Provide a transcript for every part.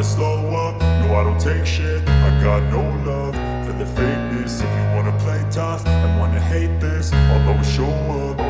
never slow up, no I don't take shit. I got no love for the fakeness. If you wanna play tough and wanna hate this, I'll always show up.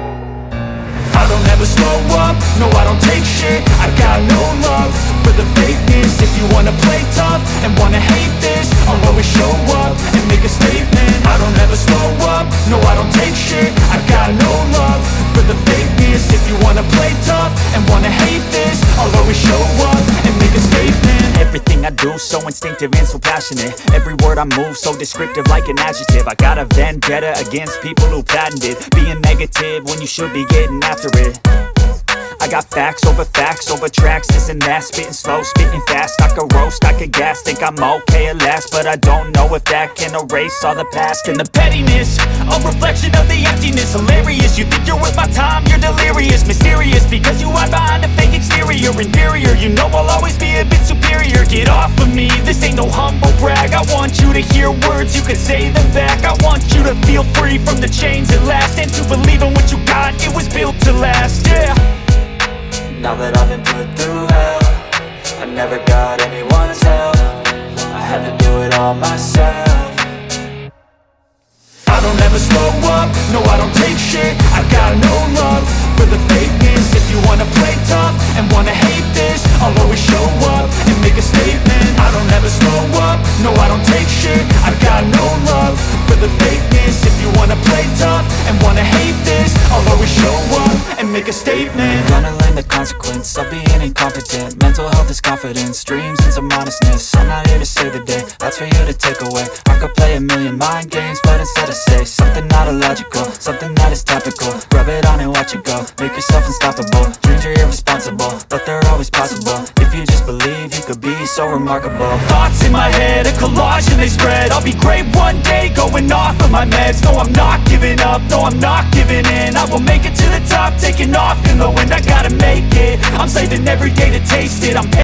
I don't ever slow up, no I don't take shit. I got no love for the fakeness. If you wanna play tough and wanna hate this, I'll always show up and make a statement. I don't ever slow up, no I don't take shit. I got no love for the fakeness. If you wanna play tough and wanna hate this, I'll always show up and make a statement. Everything I do so instinctive and so passionate. Every word I move so descriptive like an adjective. I got a vendetta against people who patented being negative when you should be getting after it. I got facts over tracks, this and that. Spitting slow, spitting fast. I could roast, I could gas. Think I'm okay at last, but I don't know if that can erase all the past. And the pettiness, a reflection of the emptiness. Hilarious, you think you're worth my time, you're delirious. Mysterious, because you hide behind a fake exterior. Inferior, you know I'll always be a bit superior. Get off of me, this ain't no humble brag. I want you to hear words, you can say them back. I want you to feel free from the chains at last, and to believe in what you got, it was built to last, yeah. Now that I've been put through hell, I never got anyone's help. I had to do it all myself. I don't ever slow up, no I don't take shit. I got no love for the fakeness. If you wanna play tough and wanna hate this, I'll always show up and make a statement. I don't ever slow up, no I don't take shit. I got no love for the fakeness. If you wanna play tough and wanna hate this, I'll always show up and make a statement. Gonna learn the consequence of being incompetent. Mental health is confidence, dreams and some honestness. I'm not here to save the day, that's for you to take away. I could play a million mind games, but instead I say something not illogical, something that is topical. Rub it on and watch it go, make yourself unstoppable. Dreams are irresponsible, but they're always possible. If you just believe, you could be so remarkable. Thoughts in my head, a collage and they spread. I'll be great one day, going off of my meds. No, I'm not giving up, no, I'm not giving in. I will make it to the top, taking off in the wind. I gotta make it, I'm saving every day to taste it. I'm